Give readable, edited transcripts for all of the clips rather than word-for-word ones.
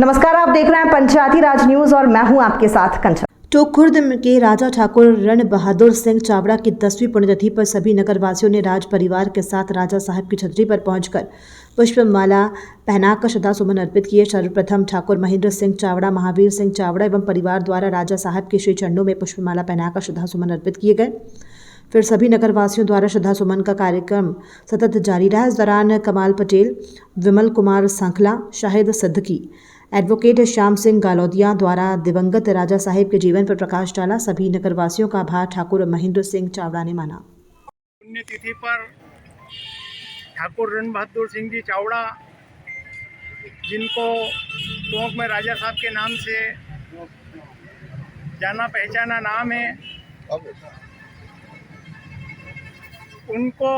नमस्कार, आप देख रहे हैं पंचायती राज न्यूज और मैं हूं आपके साथ कंचन। टोंक खुर्द के राजा ठाकुर रण बहादुर सिंह चावड़ा की 10वीं पुण्यतिथि पर सभी नगरवासियों ने राज परिवार के साथ राजा साहब की छतरी पर पहुंचकर पुष्पमाला पहनाकर श्रद्धासुमन अर्पित किए। सर्वप्रथम ठाकुर महेंद्र सिंह चावड़ा, महावीर सिंह चावड़ा एवं परिवार द्वारा राजा साहब के श्री चरणों में पुष्पमाला पहनाकर श्रद्धासुमन अर्पित किए गए। फिर सभी नगरवासियों द्वारा श्रद्धासुमन का कार्यक्रम सतत जारी रहा। इस दौरान कमाल पटेल, विमल कुमार सांखला, शाहिद सिद्दीकी, एडवोकेट श्याम सिंह गालोदिया द्वारा दिवंगत राजा साहिब के जीवन पर प्रकाश डाला। सभी नगरवासियों का आभार ठाकुर महेंद्र सिंह चावड़ा ने माना। पुण्यतिथि पर ठाकुर रण बहादुर सिंह जी चावड़ा, जिनको टोंक में राजा साहब के नाम से जाना पहचाना नाम है, उनको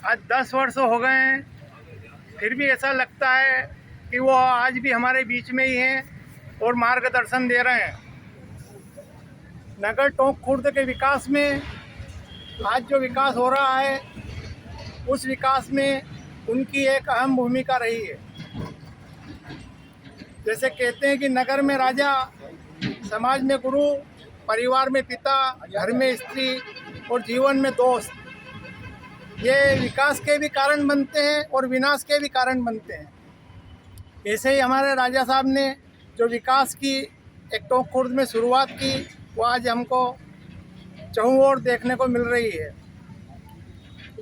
आज 10 वर्ष हो गए हैं। फिर भी ऐसा लगता है कि वो आज भी हमारे बीच में ही हैं और मार्गदर्शन दे रहे हैं। नगर टोंक खुर्द के विकास में आज जो विकास हो रहा है, उस विकास में उनकी एक अहम भूमिका रही है। जैसे कहते हैं कि नगर में राजा, समाज में गुरु, परिवार में पिता, घर में स्त्री और जीवन में दोस्त, ये विकास के भी कारण बनते हैं और विनाश के भी कारण बनते हैं। ऐसे ही हमारे राजा साहब ने जो विकास की एक टोंक खुर्द में शुरुआत की, वो आज हमको चहुं ओर देखने को मिल रही है।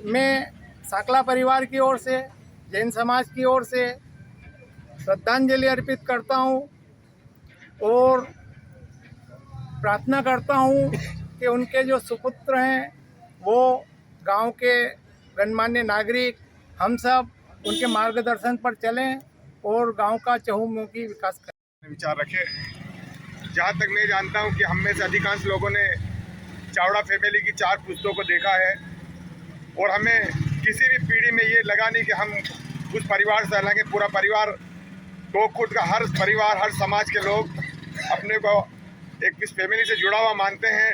मैं सांखला परिवार की ओर से, जैन समाज की ओर से श्रद्धांजलि अर्पित करता हूँ और प्रार्थना करता हूँ कि उनके जो सुपुत्र हैं वो गांव के गणमान्य नागरिक, हम सब उनके मार्गदर्शन पर चलें और गांव का चहुमुखी विकास करें। विचार रखे। जहाँ तक मैं जानता हूँ कि हम में से अधिकांश लोगों ने चावड़ा फैमिली की 4 पुश्तों को देखा है और हमें किसी भी पीढ़ी में ये लगा नहीं कि हम उस परिवार से अलग हैं। पूरा परिवार, टोंक खुर्द का हर परिवार, हर समाज के लोग अपने को एक इस फैमिली से जुड़ा हुआ मानते हैं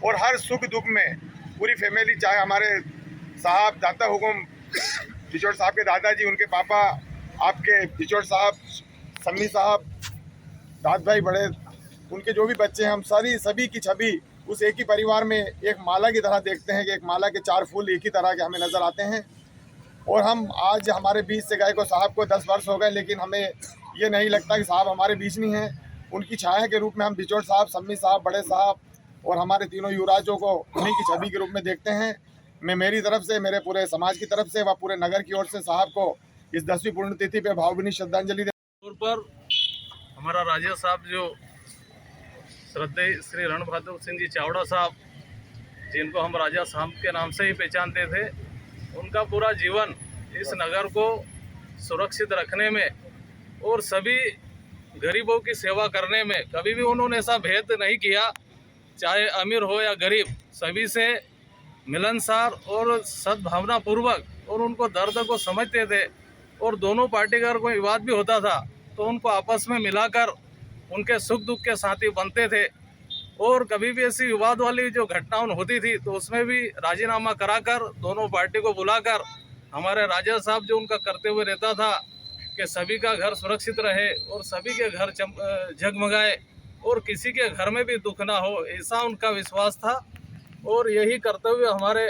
और हर सुख दुख में पूरी फैमिली, चाहे हमारे साहब दाता हुकुम बिचौड़ साहब के दादाजी, उनके पापा, आपके बिचौड़ साहब, सम्मी साहब, दाद भाई बड़े, उनके जो भी बच्चे हैं, हम सभी की छवि उस एक ही परिवार में एक माला की तरह देखते हैं कि एक माला के 4 फूल एक ही तरह के हमें नज़र आते हैं। और हम आज हमारे बीच से गए को साहब को 10 वर्ष हो गए, लेकिन हमें ये नहीं लगता कि साहब हमारे बीच नहीं हैं। उनकी छाया के रूप में हम बिचौड़ साहब, सम्मी साहब, बड़े साहब और हमारे तीनों युवराजों को उन्हीं की छवि के रूप में देखते हैं। मैं मेरी तरफ से, मेरे पूरे समाज की तरफ से व पूरे नगर की ओर से साहब को इस 10वीं पुण्यतिथि पे भावभीनी श्रद्धांजलि तौर पर हमारा राजा साहब जो श्रद्धेय श्री रण बहादुर सिंह जी चावड़ा साहब, जिनको हम राजा साहब के नाम से ही पहचानते थे, उनका पूरा जीवन इस नगर को सुरक्षित रखने में और सभी गरीबों की सेवा करने में कभी भी उन्होंने ऐसा भेद नहीं किया, चाहे अमीर हो या गरीब, सभी से मिलनसार और सद्भावना पूर्वक और उनको दर्द को समझते थे। और दोनों पार्टी का कोई विवाद भी होता था तो उनको आपस में मिलाकर उनके सुख दुख के साथी बनते थे। और कभी भी ऐसी विवाद वाली जो घटनाएं होती थी तो उसमें भी राजीनामा कराकर दोनों पार्टी को बुलाकर हमारे राजा साहब जो उनका करते हुए रहता था कि सभी का घर सुरक्षित रहे और सभी के घर जगमगाए और किसी के घर में भी दुख ना हो, ऐसा उनका विश्वास था। और यही करते हुए हमारे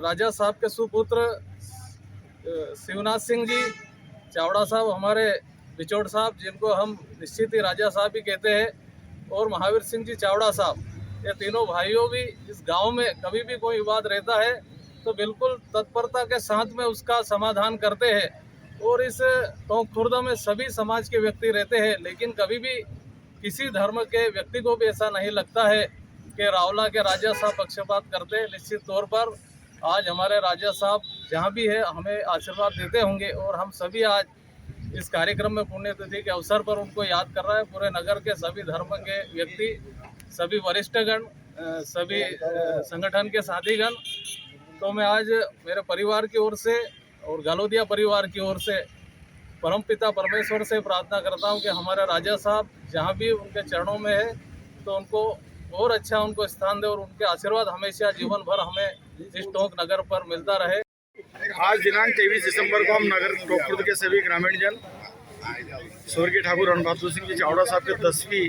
राजा साहब के सुपुत्र शिवनाथ सिंह जी चावड़ा साहब, हमारे बिचौड़ साहब, जिनको हम निश्चित ही राजा साहब ही कहते हैं, और महावीर सिंह जी चावड़ा साहब, ये तीनों भाइयों भी इस गांव में कभी भी कोई विवाद रहता है तो बिल्कुल तत्परता के साथ में उसका समाधान करते हैं। और इस टोंक खुर्द में सभी समाज के व्यक्ति रहते हैं, लेकिन कभी भी किसी धर्म के व्यक्ति को भी ऐसा नहीं लगता है कि रावला के राजा साहब पक्षपात करते हैं। निश्चित तौर पर आज हमारे राजा साहब जहाँ भी है हमें आशीर्वाद देते होंगे और हम सभी आज इस कार्यक्रम में पुण्यतिथि के अवसर पर उनको याद कर रहा है। पूरे नगर के सभी धर्म के व्यक्ति, सभी वरिष्ठगण, सभी संगठन के साथीगण, तो मैं आज मेरे परिवार की ओर से और गालोदिया परिवार की ओर से परमपिता परमेश्वर से प्रार्थना करता हूं कि हमारे राजा साहब जहां भी उनके चरणों में है तो उनको और अच्छा उनको स्थान दे और उनके आशीर्वाद हमेशा जीवन भर हमें इस टोंक नगर पर मिलता रहे। आज दिनांक 23 दिसंबर को हम नगर टोंक खुर्द के सभी ग्रामीण जन स्वर्गीय ठाकुर रण बहादुर सिंह जी चावड़ा साहब के 10वीं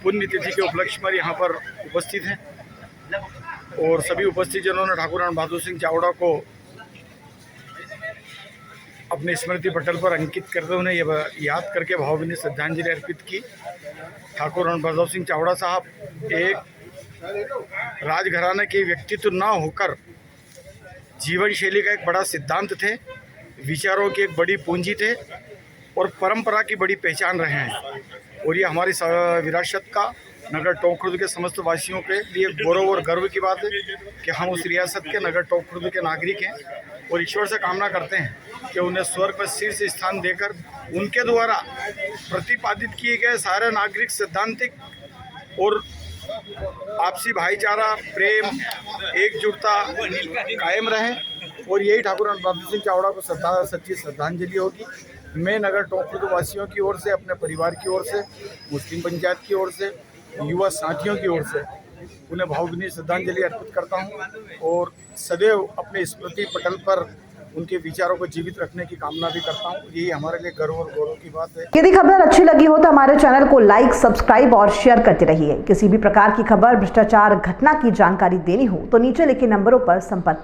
पुण्यतिथि के उपलक्ष्य में यहाँ पर उपस्थित हैं और सभी उपस्थित जनों ने ठाकुर रण बहादुर सिंह चावड़ा को अपने स्मृति पटल पर अंकित करते उन्हें याद करके भावभीनी श्रद्धांजलि अर्पित की। ठाकुर रण बहादुर सिंह चावड़ा साहब एक राजघराने के व्यक्तित्व न होकर जीवन शैली का एक बड़ा सिद्धांत थे, विचारों की एक बड़ी पूंजी थे और परंपरा की बड़ी पहचान रहे हैं। और ये हमारी विरासत का नगर टोंक के समस्त वासियों के लिए गौरव और गर्व की बात है कि हम उस रियासत के नगर टोंक के नागरिक हैं और ईश्वर से कामना करते हैं कि उन्हें स्वर्ग में शीर्ष स्थान देकर उनके द्वारा प्रतिपादित किए गए सारे नागरिक सैद्धांतिक और आपसी भाईचारा, प्रेम, एकजुटता कायम रहे और यही ठाकुर रण बहादुर सिंह चावड़ा को सच्ची श्रद्धांजलि होगी। मैं नगर टोंक वासियों की ओर से, अपने परिवार की ओर से, मुस्लिम पंचायत की ओर से, युवा साथियों की ओर से उन्हें भावभीनी श्रद्धांजलि अर्पित करता हूं और सदैव अपने स्मृति पटल पर उनके विचारों को जीवित रखने की कामना भी करता हूं। यही हमारे लिए गर्व और गौरव की बात है। यदि खबर अच्छी लगी हो तो हमारे चैनल को लाइक, सब्सक्राइब और शेयर करते रहिए। किसी भी प्रकार की खबर, भ्रष्टाचार, घटना की जानकारी देनी हो तो नीचे लिखे नंबरों पर संपर्क करें।